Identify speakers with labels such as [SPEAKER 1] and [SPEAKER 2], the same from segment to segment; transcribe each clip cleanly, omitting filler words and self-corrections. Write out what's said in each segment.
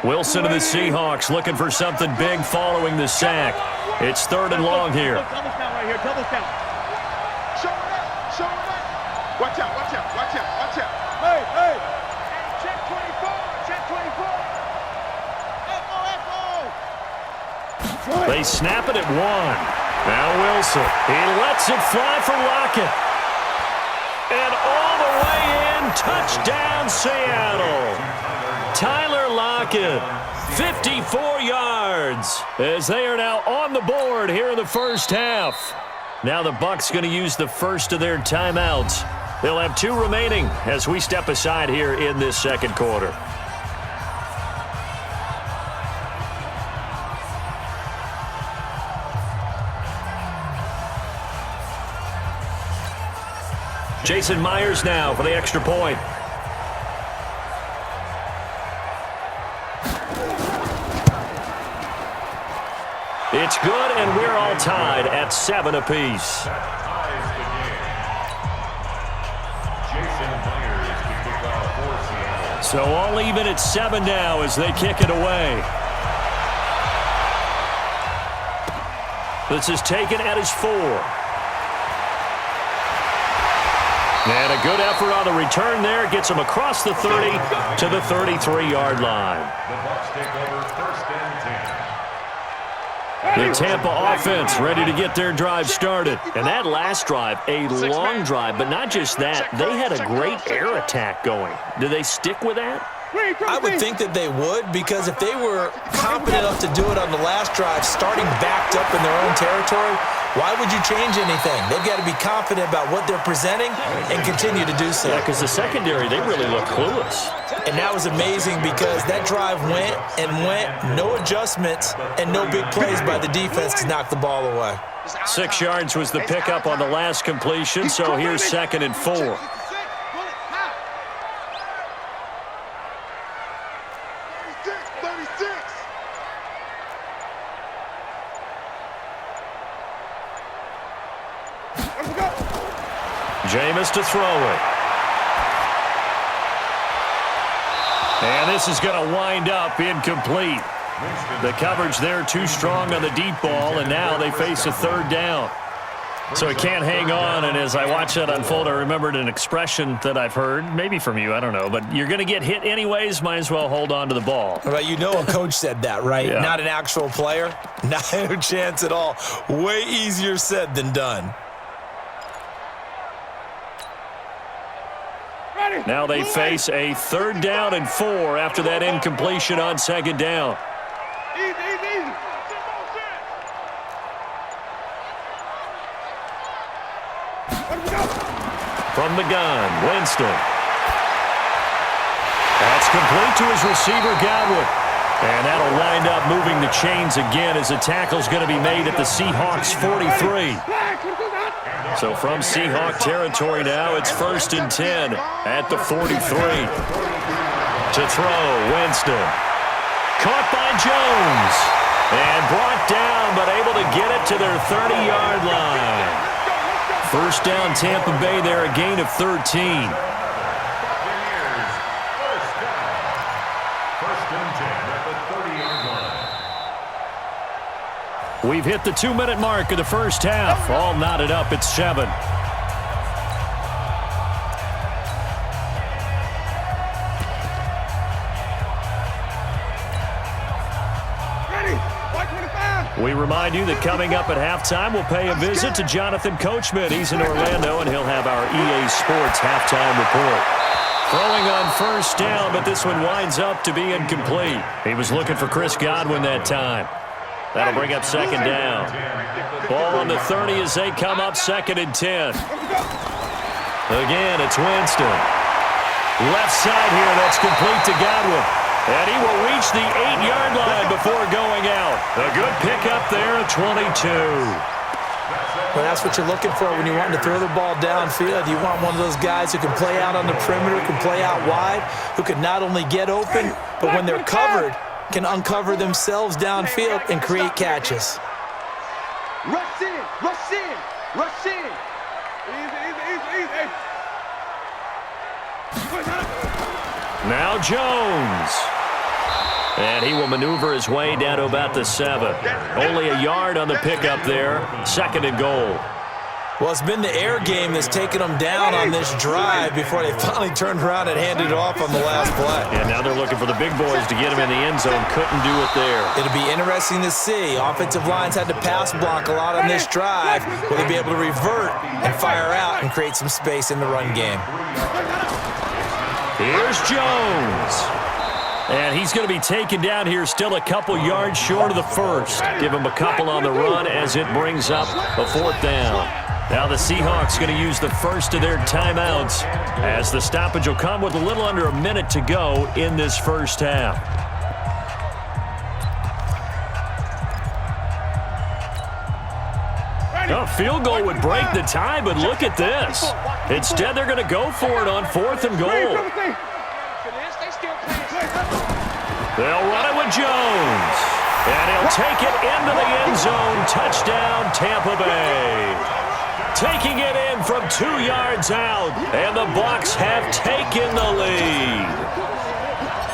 [SPEAKER 1] Wilson of the Seahawks looking for something big following the sack. It's 3rd and long here.
[SPEAKER 2] Double count right here. Double count. Show it up. Show it up. Watch out. Watch out. Watch out. Watch out. Hey, hey. Check 24. Check 24. Echo, echo.
[SPEAKER 1] They snap it at 1. Now Wilson. He lets it fly for Lockett. And all the way in. Touchdown, Seattle. Tyler Lockett, 54 yards, as they are now on the board here in the first half. Now the Bucs going to use the first of their timeouts. They'll have 2 remaining as we step aside here in this second quarter. Jason Myers now for the extra point. It's good, and we're all tied at 7 apiece. So all even at 7 now as they kick it away. This is taken at his 4. And a good effort on the return there. Gets him across the 30 to the 33-yard line.
[SPEAKER 3] The Bucs take over 1st and 10.
[SPEAKER 1] The Tampa offense ready to get their drive started. And that last drive, a long drive, but not just that. They had a great air attack going. Do they stick with that?
[SPEAKER 4] I would think that they would, because if they were confident enough to do it on the last drive, starting backed up in their own territory, why would you change anything? They've got to be confident about what they're presenting and continue to do so.
[SPEAKER 1] Yeah, because the secondary, they really look clueless.
[SPEAKER 4] And that was amazing because that drive went and went, no adjustments and no big plays by the defense to knock the ball away.
[SPEAKER 1] 6 yards was the pickup on the last completion, so here's 2nd and 4. Jameis to throw it. And this is going to wind up incomplete. The coverage there too strong on the deep ball, and now they face a 3rd down. So he can't hang on, and as I watch that unfold, I remembered an expression that I've heard, maybe from you, I don't know, but you're going to get hit anyways, might as well hold on to the ball.
[SPEAKER 4] Well, you know a coach said that, right?
[SPEAKER 1] Yeah.
[SPEAKER 4] Not an actual player. Not a chance at all. Way easier said than done.
[SPEAKER 1] Now they face a 3rd down and 4 after that incompletion on 2nd down. From the gun, Winston. That's complete to his receiver, Godwin. And that'll wind up moving the chains again as the tackle's going to be made at the Seahawks 43. So from Seahawk territory now, it's 1st and 10 at the 43. To throw, Winston. Caught by Jones. And brought down, but able to get it to their 30-yard line. 1st down, Tampa Bay there, a gain of 13. We've hit the 2-minute mark of the first half. All knotted up at 7. We remind you that coming up at halftime, we'll pay a visit to Jonathan Coachman. He's in Orlando, and he'll have our EA Sports halftime report. Throwing on 1st down, but this one winds up to be incomplete. He was looking for Chris Godwin that time. That'll bring up 2nd down. Ball on the 30 as they come up 2nd and 10. Again, it's Winston. Left side here, that's complete to Godwin. And he will reach the 8-yard line before going out. A good pickup there at 22.
[SPEAKER 4] Well, that's what you're looking for when you want to throw the ball downfield. You want one of those guys who can play out on the perimeter, can play out wide, who can not only get open, but when they're covered, can uncover themselves downfield and create catches.
[SPEAKER 2] Rush in, rush in, rush in. Easy.
[SPEAKER 1] Now Jones. And he will maneuver his way down to about the 7. Only a yard on the pickup there. 2nd and goal.
[SPEAKER 4] Well, it's been the air game that's taken them down on this drive before they finally turned around and handed it off on the last play.
[SPEAKER 1] And now they're looking for the big boys to get him in the end zone. Couldn't do it there.
[SPEAKER 4] It'll be interesting to see. Offensive lines had to pass block a lot on this drive. Will they be able to revert and fire out and create some space in the run game?
[SPEAKER 1] Here's Jones. And he's going to be taken down here, still a couple yards short of the first. Give him a couple on the run as it brings up a 4th down. Now the Seahawks going to use the first of their timeouts as the stoppage will come with a little under a minute to go in this first half. A field goal would break the tie, but look at this. Instead, they're going to go for it on 4th and goal. They'll run it with Jones. And he'll take it into the end zone. Touchdown, Tampa Bay. Taking it in from 2 yards out. And the Bucs have taken the lead.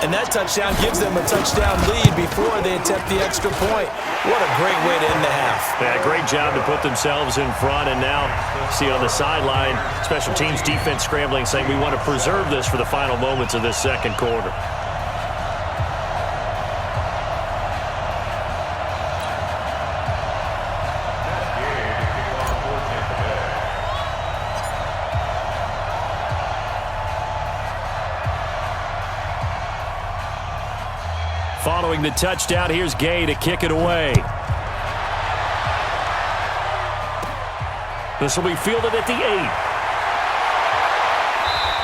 [SPEAKER 4] And that touchdown gives them a touchdown lead before they attempt the extra point. What a great way to end the half.
[SPEAKER 1] Yeah, great job to put themselves in front. And now, see on the sideline, special teams defense scrambling, saying we want to preserve this for the final moments of this second quarter. Following the touchdown, here's Gay to kick it away. This will be fielded at the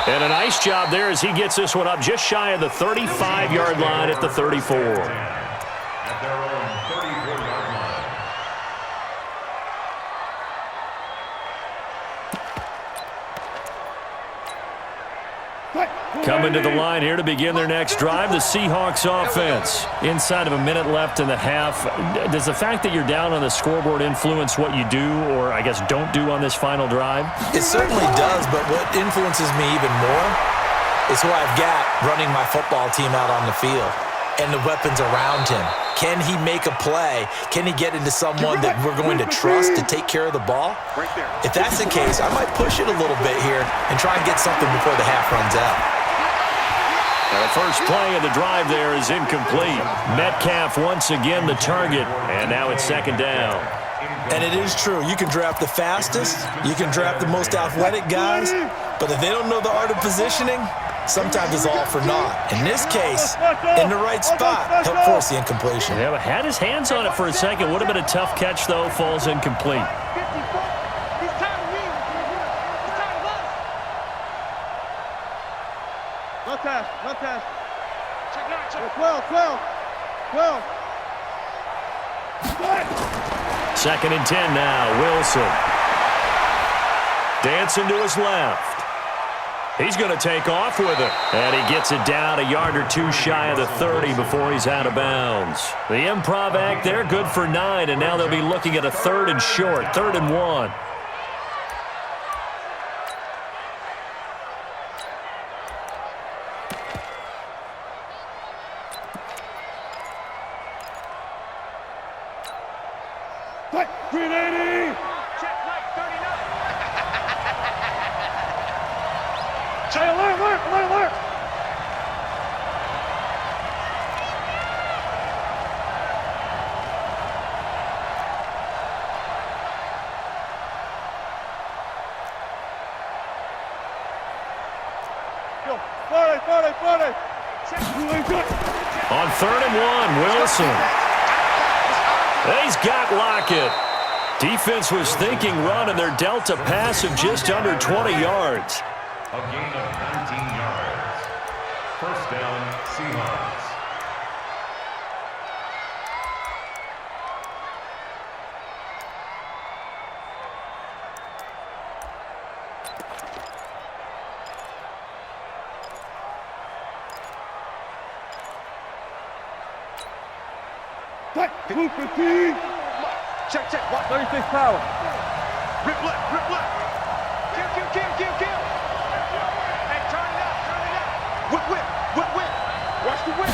[SPEAKER 1] 8. And a nice job there as he gets this one up just shy of the 35-yard line at the 34.
[SPEAKER 3] At their own 34-yard line.
[SPEAKER 1] Coming to the line here to begin their next drive, the Seahawks offense. Inside of a minute left in the half, does the fact that you're down on the scoreboard influence what you do or, I guess, don't do on this final drive?
[SPEAKER 4] It certainly does, but what influences me even more is who I've got running my football team out on the field and the weapons around him. Can he make a play? Can he get into someone that we're going to trust to take care of the ball? If that's the case, I might push it a little bit here and try and get something before the half runs out.
[SPEAKER 1] The first play of the drive there is incomplete. Metcalf once again the target, and now it's 2nd down.
[SPEAKER 4] And it is true. You can draft the fastest, you can draft the most athletic guys, but if they don't know the art of positioning, sometimes it's all for naught. In this case, in the right spot, help force the incompletion.
[SPEAKER 1] Yeah, but had his hands on it for a second. Would have been a tough catch, though. Falls incomplete.
[SPEAKER 2] No test. Check 12.
[SPEAKER 1] 2nd and 10 now. Wilson. Dancing to his left. He's going to take off with it. And he gets it down a yard or 2 shy of the 30 before he's out of bounds. The improv act there, good for 9. And now they'll be looking at a 3rd and short. 3rd and 1. On 3rd and 1, Wilson. He's got Lockett. Defense was thinking run, and they're dealt a pass of just under 20 yards.
[SPEAKER 3] A gain of 19 yards. 1st down, Seahawks.
[SPEAKER 2] Check. 36 power. Rip left. Kill. Hey, turn it up. Whip. Watch the whip.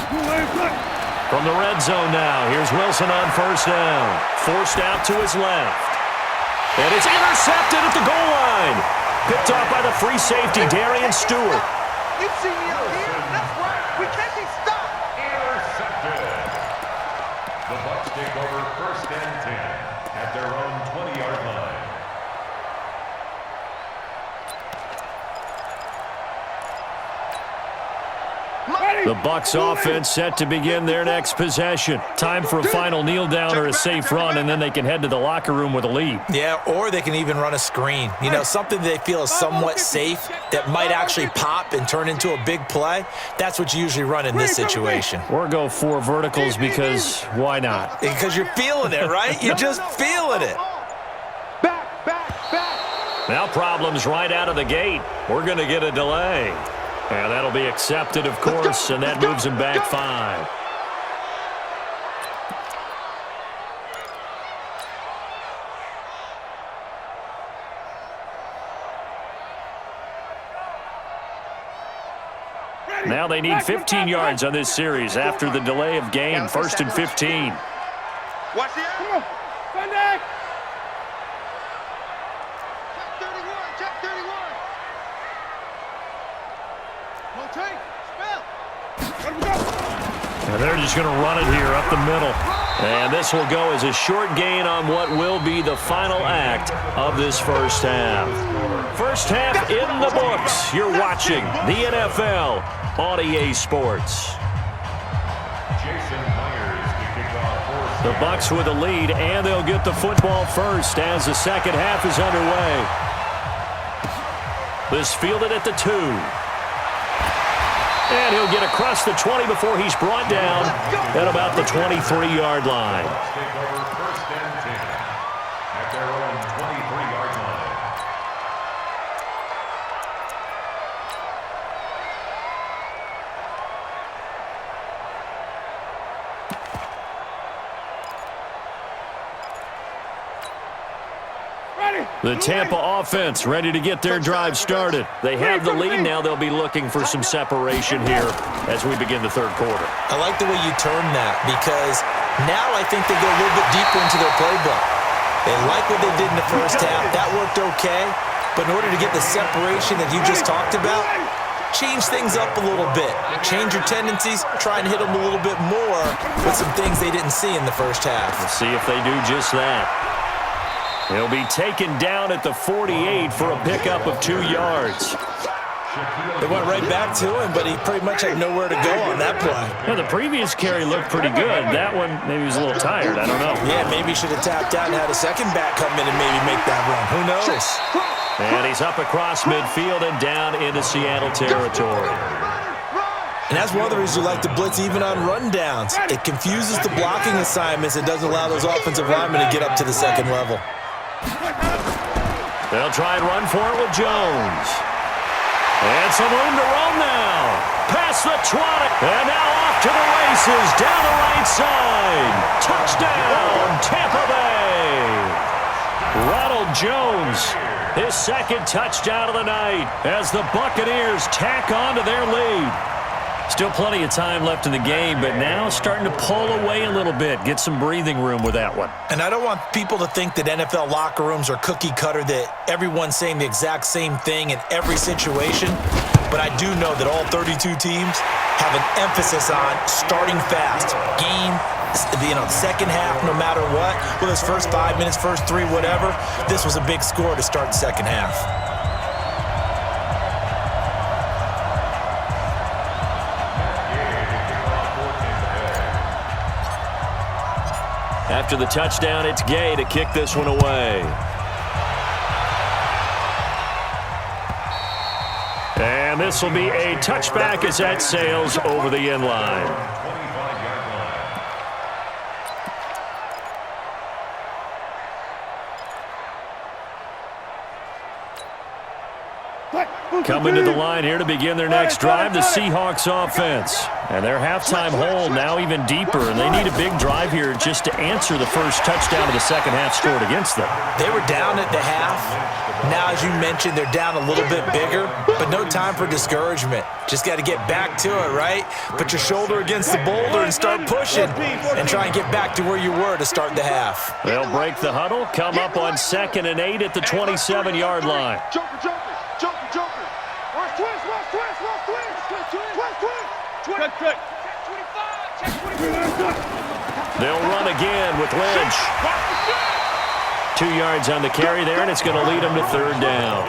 [SPEAKER 1] the red zone now. Here's Wilson on first down. Forced out to his left. And it's intercepted at the goal line. Picked off by the free safety, Darian Stewart.
[SPEAKER 2] You see me up here? That's right. We can't be stopped.
[SPEAKER 3] Intercepted. The Bucs take over first and 10 at their own 20-yard line.
[SPEAKER 1] The Bucs offense set to begin their next possession. Time for a final kneel down or a safe run, and then they can head to the locker room with a lead.
[SPEAKER 4] Yeah, or they can even run a screen. You know, something they feel is somewhat safe that might actually pop and turn into a big play. That's what you usually run in this situation.
[SPEAKER 1] Or go 4 verticals because why not?
[SPEAKER 4] Because you're feeling it, right? You're just feeling it.
[SPEAKER 2] Back.
[SPEAKER 1] Now problems right out of the gate. We're going to get a delay. And that'll be accepted, of course, and that moves him back 5. Now they need 15 yards on this series after the delay of game. 1st and 15.
[SPEAKER 2] Watch the
[SPEAKER 5] Come on. Sunday.
[SPEAKER 2] Check 31. Check 31. Rotate. Spell.
[SPEAKER 5] Let him go.
[SPEAKER 1] And they're just going to run it here up the middle. And this will go as a short gain on what will be the final act of this first half. First half in the books. You're watching the NFL on EA Sports. The Bucs with a lead, and they'll get the football first as the second half is underway. This fielded at the 2. And he'll get across the 20 before he's brought down at about the 23-yard line.
[SPEAKER 3] Take over first and 10 at their own 23-yard line.
[SPEAKER 1] The Tampa offense ready to get their drive started. They have the lead. Now they'll be looking for some separation here as we begin the third quarter.
[SPEAKER 4] I like the way you term that because now I think they go a little bit deeper into their playbook. They like what they did in the first half. That worked okay. But in order to get the separation that you just talked about, change things up a little bit. Change your tendencies. Try and hit them a little bit more with some things they didn't see in the first half.
[SPEAKER 1] Let's see if they do just that. He'll be taken down at the 48 for a pickup of 2 yards.
[SPEAKER 4] They went right back to him, but he pretty much had nowhere to go on that play.
[SPEAKER 1] Well, the previous carry looked pretty good. That one, maybe he was a little tired. I don't know.
[SPEAKER 4] Yeah, maybe he should have tapped out and had a second back come in and maybe make that run. Who knows?
[SPEAKER 1] And he's up across midfield and down into Seattle territory.
[SPEAKER 4] And that's one of the reasons we like to blitz even on rundowns. It confuses the blocking assignments. It doesn't allow those offensive linemen to get up to the second level.
[SPEAKER 1] They'll try and run for it with Jones. And some room to roam now. Past the 20. And now off to the races down the right side. Touchdown, Tampa Bay. Ronald Jones, his second touchdown of the night as the Buccaneers tack on to their lead. Still plenty of time left in the game, but now starting to pull away a little bit. Get some breathing room with that one.
[SPEAKER 4] And I don't want people to think that NFL locker rooms are cookie cutter, that everyone's saying the exact same thing in every situation. But I do know that all 32 teams have an emphasis on starting fast. Game, second half, no matter what. Whether it's first 5 minutes, first 3, whatever. This was a big score to start the second half.
[SPEAKER 1] After the touchdown, it's Gay to kick this one away. And this will be a touchback as that sails over the end line.
[SPEAKER 3] 25-yard line.
[SPEAKER 1] Coming to the line here to begin their next drive, the Seahawks offense. And their halftime hole now even deeper, and they need a big drive here just to answer the first touchdown of the second half scored against them.
[SPEAKER 4] They were down at the half. Now, as you mentioned, they're down a little bit bigger, but no time for discouragement. Just got to get back to it, right? Put your shoulder against the boulder and start pushing and try and get back to where you were to start the half.
[SPEAKER 1] They'll break the huddle, come up on 2nd and 8 at the 27-yard line.
[SPEAKER 2] Joker, joker, joker, joker. Watch twist, watch twist, watch twist. Twist, twist.
[SPEAKER 5] Check 25. Check 25.
[SPEAKER 1] They'll run again with Lynch. 2 yards on the carry there, and it's going to lead them to 3rd down.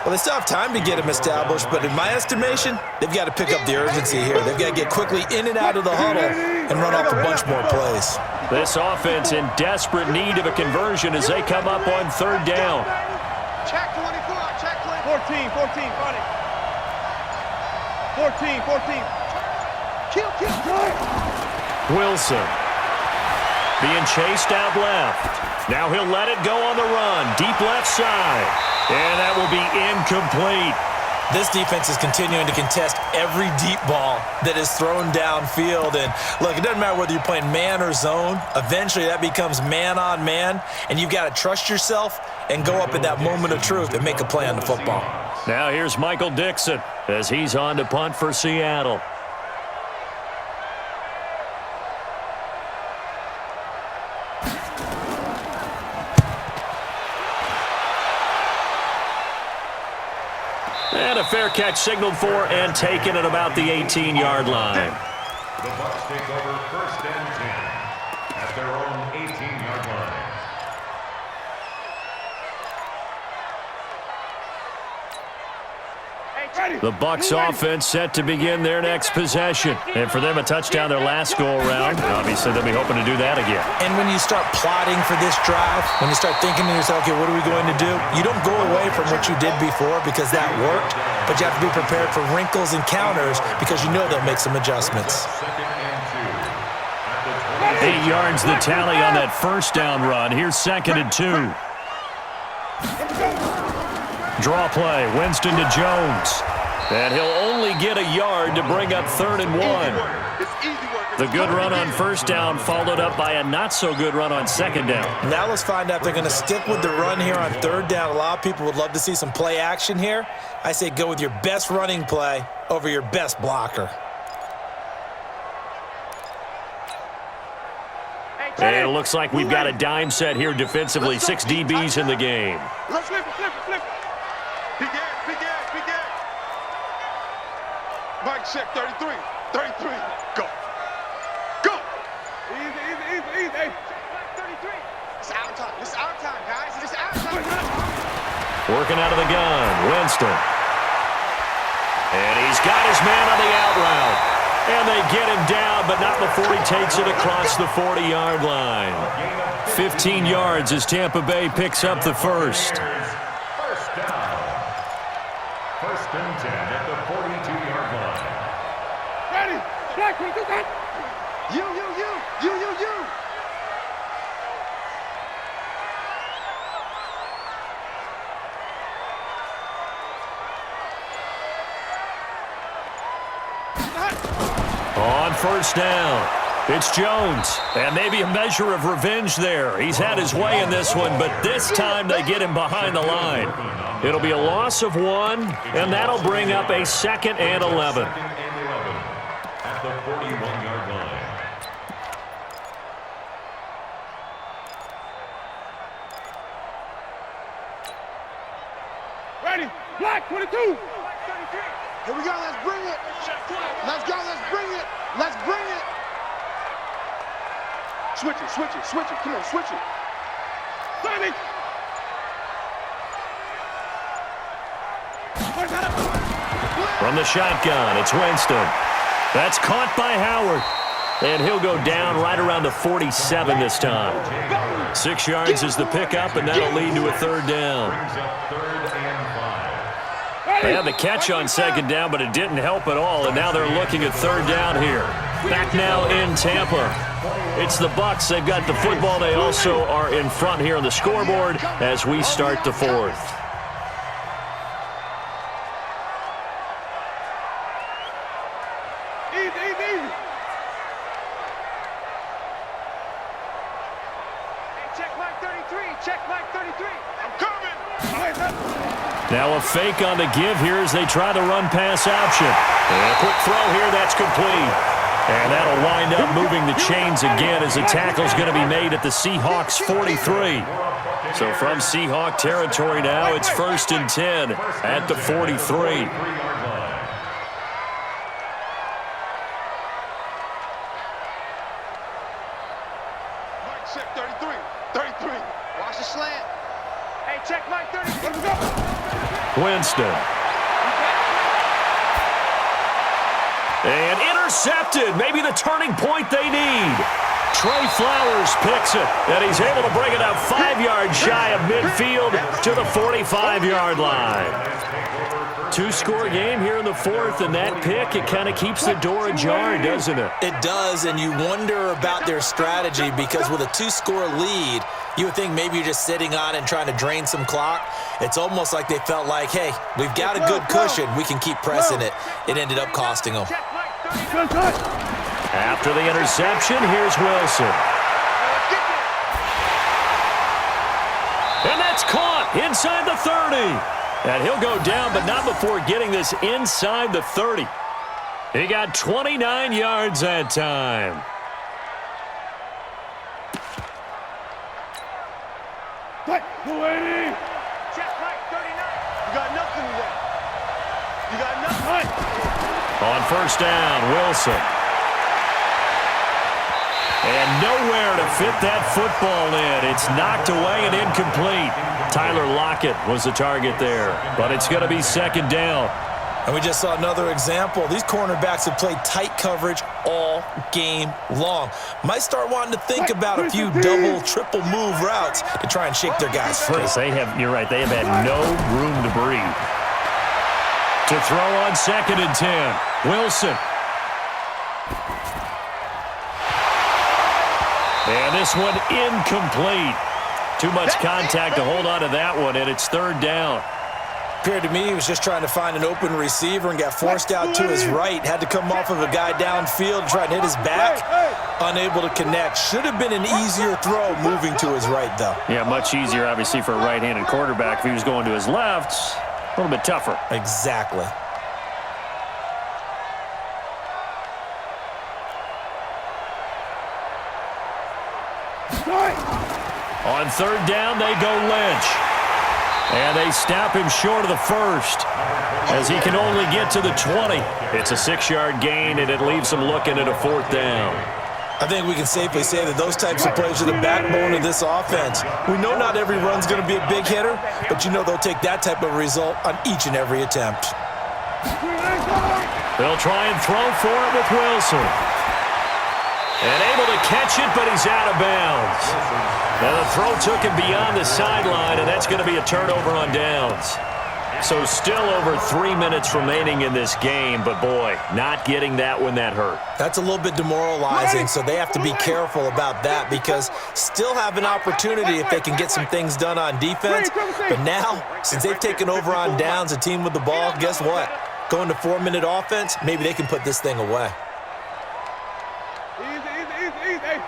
[SPEAKER 4] Well, they still have time to get him established, but in my estimation, they've got to pick up the urgency here. They've got to get quickly in and out of the huddle and run off a bunch more plays.
[SPEAKER 1] This offense in desperate need of a conversion as they come up on 3rd down.
[SPEAKER 2] Check 24, check 24.
[SPEAKER 5] 14, got it. 14.
[SPEAKER 2] Kill.
[SPEAKER 1] Wilson being chased out left. Now he'll let it go on the run. Deep left side. And that will be incomplete.
[SPEAKER 4] This defense is continuing to contest every deep ball that is thrown downfield. And look, it doesn't matter whether you're playing man or zone. Eventually that becomes man on man. And you've got to trust yourself and go up at that moment of truth and make a play on the football.
[SPEAKER 1] Now here's Michael Dixon as he's on to punt for Seattle. And a fair catch signaled for and taken at about the 18-yard line.
[SPEAKER 3] The Bucs take over 1st and 10 at their own 18-yard line.
[SPEAKER 1] The Bucs offense set to begin their next possession. And for them, a touchdown their last go-around. Obviously, they'll be hoping to do that again.
[SPEAKER 4] And when you start plotting for this drive, when you start thinking to yourself, okay, what are we going to do? You don't go away from what you did before because that worked, but you have to be prepared for wrinkles and counters because you know they'll make some adjustments.
[SPEAKER 1] 8 yards the tally on that first down run. Here's 2nd and 2. Draw play, Winston to Jones. And he'll only get a yard to bring up 3rd and 1. The good run on first down followed up by a not-so-good run on 2nd down.
[SPEAKER 4] Now let's find out if they're going to stick with the run here on 3rd down. A lot of people would love to see some play action here. I say go with your best running play over your best blocker.
[SPEAKER 1] And it looks like we've got a dime set here defensively. 6 DBs in the game.
[SPEAKER 2] Let's flip it. Big ass. Mike check 33. Go.
[SPEAKER 5] Easy. Hey.
[SPEAKER 2] 33. It's our time, guys. It's our time.
[SPEAKER 1] Working out of the gun, Winston. And he's got his man on the out route. And they get him down, but not before he takes it across the 40-yard line. 15 yards as Tampa Bay picks up the first.
[SPEAKER 3] First down. 1st and 10 at the 42-yard line.
[SPEAKER 5] Ready. Black, we do that.
[SPEAKER 2] You.
[SPEAKER 1] On first down, it's Jones. And maybe a measure of revenge there. He's had his way in this one, but this time they get him behind the line. It'll be a loss of 1, and that'll bring up a 2nd and 11.
[SPEAKER 3] At the 41-yard line.
[SPEAKER 5] Ready. Black, 22.
[SPEAKER 2] Here we go. Let's bring it. Let's bring it. Switch it. Come on, switch it.
[SPEAKER 5] Sonny.
[SPEAKER 1] From the shotgun, it's Winston. That's caught by Howard. And he'll go down right around the 47 this time. 6 yards is the pickup, and that'll lead to a 3rd down. They had the catch on 2nd down, but it didn't help at all, and now they're looking at 3rd down here. Back now in Tampa. It's the Bucs. They've got the football. They also are in front here on the scoreboard as we start the 4th. Now a fake on the give here as they try the run-pass option. And a quick throw here, that's complete. And that'll wind up moving the chains again as the tackle's going to be made at the Seahawks 43. So from Seahawk territory now, it's 1st and 10 at the 43.
[SPEAKER 2] Mike, check 33. 33. Watch the slant. Hey, check Mike 33.
[SPEAKER 1] Winston. And intercepted. Maybe the turning point they need. Trey Flowers picks it, and he's able to bring it up 5 yards shy of midfield to the 45-yard line. Two-score game here in the 4th, and that pick, it kind of keeps the door ajar, doesn't it?
[SPEAKER 4] It does, and you wonder about their strategy because with a 2-score lead, you would think maybe you're just sitting on and trying to drain some clock. It's almost like they felt like, hey, we've got a good cushion. We can keep pressing it. It ended up costing them.
[SPEAKER 1] After the interception, here's Wilson. And that's caught inside the 30. And he'll go down, but not before getting this inside the 30. He got 29 yards that time.
[SPEAKER 5] Check 280.
[SPEAKER 2] Check Mike 39. You got nothing today. You got nothing.
[SPEAKER 1] On 1st down, Wilson. And nowhere to fit that football in. It's knocked away and incomplete. Tyler Lockett was the target there, but it's going to be 2nd down.
[SPEAKER 4] And we just saw another example. These cornerbacks have played tight coverage all game long. Might start wanting to think about a few double, triple move routes to try and shake their guys free.
[SPEAKER 1] You're right, they have had no room to breathe. To throw on 2nd and 10, Wilson. And this one incomplete. Too much contact to hold on to that one, and it's 3rd down.
[SPEAKER 4] Appeared to me he was just trying to find an open receiver and got forced out to his right. Had to come off of a guy downfield, try and hit his back. Unable to connect. Should have been an easier throw moving to his right, though.
[SPEAKER 1] Yeah, much easier, obviously, for a right-handed quarterback. If he was going to his left, a little bit tougher.
[SPEAKER 4] Exactly.
[SPEAKER 1] On 3rd down, they go Lynch. And they stop him short of the 1st as he can only get to the 20. It's a 6-yard gain, and it leaves him looking at a 4th down.
[SPEAKER 4] I think we can safely say that those types of plays are the backbone of this offense. We know not every run's going to be a big hitter, but you know they'll take that type of result on each and every attempt.
[SPEAKER 1] They'll try and throw for it with Wilson. And able to catch it, but he's out of bounds. Now the throw took him beyond the sideline, and that's going to be a turnover on downs. So still over 3 minutes remaining in this game, but boy, not getting that when that hurt.
[SPEAKER 4] That's a little bit demoralizing, so they have to be careful about that because still have an opportunity if they can get some things done on defense. But now, since they've taken over on downs, a team with the ball, guess what? Going to 4-minute offense, maybe they can put this thing away.
[SPEAKER 5] Easy. Hey,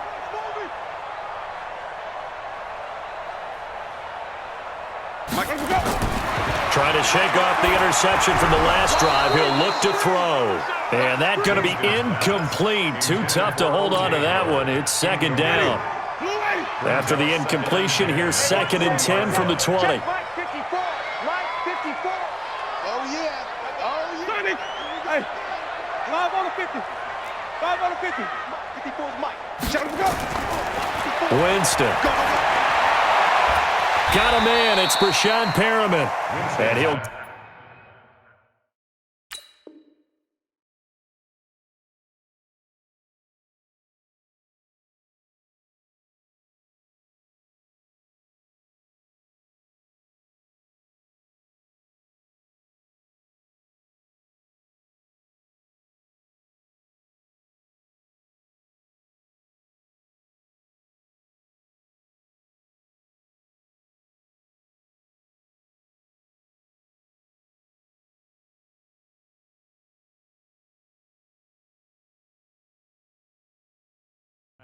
[SPEAKER 2] Mike, let's go.
[SPEAKER 1] Trying to shake off the interception from the last drive. He'll look to throw. And that's going to be incomplete. Too tough to hold on to that one. It's 2nd down. After the incompletion, here's 2nd and 10 from the 20.
[SPEAKER 2] Mike 54. Mike 54. Oh, yeah.
[SPEAKER 5] Sonny. Hey, 5 on the 50. 5 on the 50.
[SPEAKER 2] 54 is Mike. Shut him, go.
[SPEAKER 1] Winston. Got a man. It's Brashad Perriman. And he'll...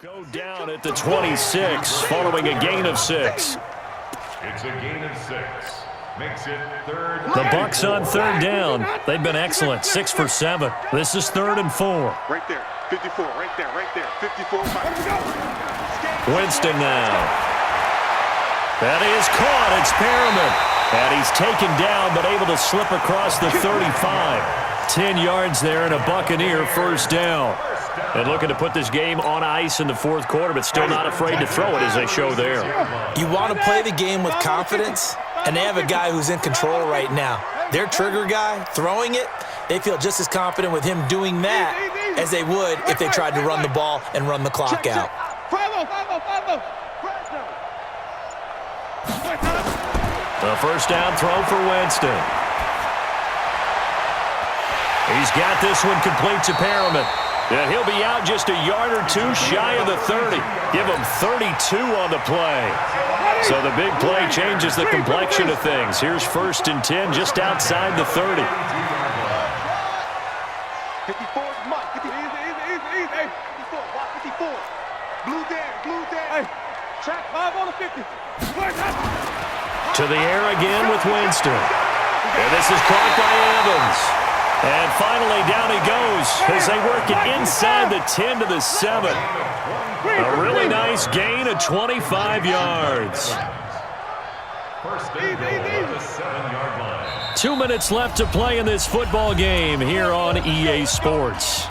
[SPEAKER 1] go down at the 26 following a gain of 6.
[SPEAKER 3] It's a gain of 6. makes it third.
[SPEAKER 1] The Bucs on third down. They've been excellent, 6 for 7. This is 3rd and 4.
[SPEAKER 2] Right there, 54, right there, 54.
[SPEAKER 1] Winston now. That is caught. It's Perriman. And he's taken down, but able to slip across the 35. 10 yards there and a Buccaneer first down. And looking to put this game on ice in the 4th quarter, but still not afraid to throw it as they show there.
[SPEAKER 4] You want to play the game with confidence, and they have a guy who's in control right now. Their trigger guy, throwing it, they feel just as confident with him doing that as they would if they tried to run the ball and run the clock out.
[SPEAKER 1] The first down throw for Winston. He's got this one complete to Perriman. And he'll be out just a yard or two shy of the 30. Give him 32 on the play. So the big play changes the complexion of things. Here's 1st and 10 just outside the 30.
[SPEAKER 2] 54 is Mike. 54, 54. Blue there.
[SPEAKER 5] Hey, track 5 on the 50.
[SPEAKER 1] To the air again with Winston. And this is caught by Evans. And finally, down he goes as they work it inside the 10 to the 7. A really nice gain of 25 yards.
[SPEAKER 3] First and goal at the 7-yard line.
[SPEAKER 1] 2 minutes left to play in this football game here on EA Sports.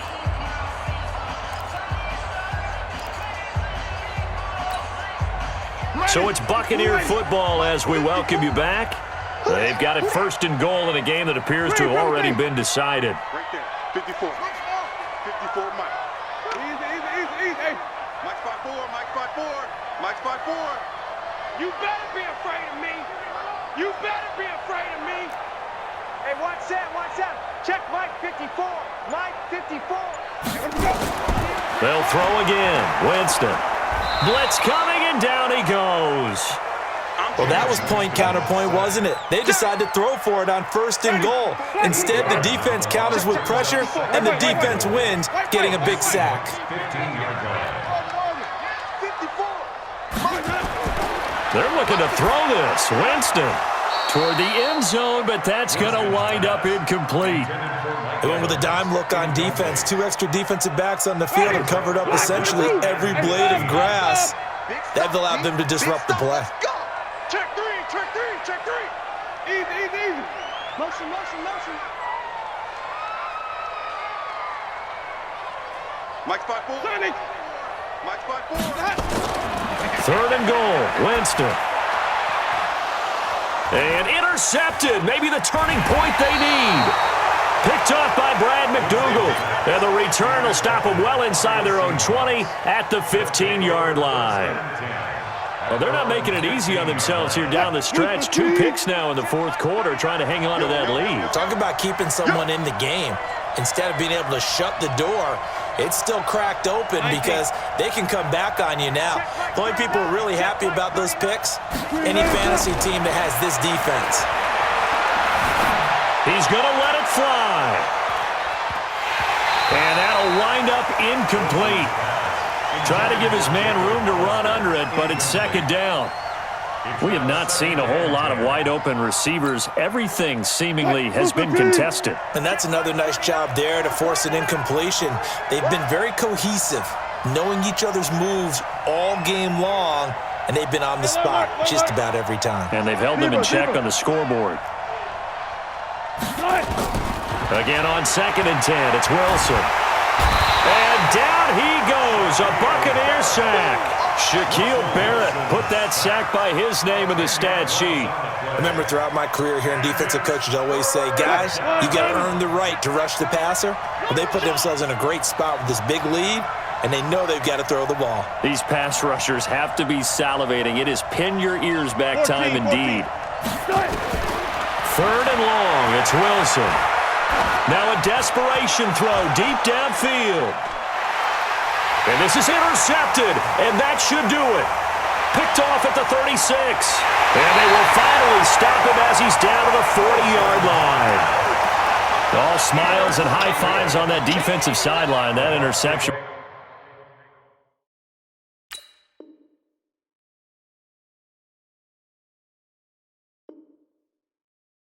[SPEAKER 1] So it's Buccaneer football as we welcome you back. They've got it 1st and goal in a game that appears to have already been decided.
[SPEAKER 2] Right there, 54. 54, Mike.
[SPEAKER 5] Easy.
[SPEAKER 2] Mike's 5'4", Mike's 5'4", Mike's 5'4".
[SPEAKER 5] You better be afraid of me. You better be afraid of me. Hey, watch that. Check Mike 54. Mike 54.
[SPEAKER 1] They'll throw again. Winston. Blitz coming, and down he goes.
[SPEAKER 4] Well, that was point counterpoint, wasn't it? They decided to throw for it on 1st and goal. Instead, the defense counters with pressure, and the defense wins, getting a big sack.
[SPEAKER 3] 15-yard line.
[SPEAKER 1] They're looking to throw this. Winston toward the end zone, but that's going to wind up incomplete.
[SPEAKER 4] They went with a dime look on defense. 2 extra defensive backs on the field and covered up essentially every blade of grass. That allowed them to disrupt the play.
[SPEAKER 5] Check three. Easy. Motion.
[SPEAKER 2] Mike's 5'4". Mike's 5'4".
[SPEAKER 1] 3rd and goal. Winston. And intercepted. Maybe the turning point they need. Picked off by Brad McDougal. And the return will stop them well inside their own 20 at the 15-yard line. Well, they're not making it easy on themselves here down the stretch. 2 picks now in the 4th quarter, trying to hang on to that lead.
[SPEAKER 4] Talk about keeping someone in the game. Instead of being able to shut the door, it's still cracked open because they can come back on you now. The only people who are really happy about those picks, any fantasy team that has this defense.
[SPEAKER 1] He's going to let it fly. And that'll wind up incomplete. Trying to give his man room to run under it, but it's 2nd down. We have not seen a whole lot of wide-open receivers. Everything seemingly has been contested.
[SPEAKER 4] And that's another nice job there to force an incompletion. They've been very cohesive, knowing each other's moves all game long, and they've been on the spot just about every time.
[SPEAKER 1] And they've held them in check on the scoreboard. Again on 2nd and 10, it's Wilson. And down he goes, a Buccaneer sack. Shaquille Barrett put that sack by his name in the stat sheet.
[SPEAKER 4] I remember throughout my career hearing defensive coaches always say, guys, you got to earn the right to rush the passer. Well, they put themselves in a great spot with this big lead, and they know they've got to throw the ball.
[SPEAKER 1] These pass rushers have to be salivating. It is pin your ears back time indeed. 3rd and long, it's Wilson. Now a desperation throw deep downfield. And this is intercepted, and that should do it. Picked off at the 36. And they will finally stop him as he's down to the 40-yard line. All smiles and high fives on that defensive sideline. That interception.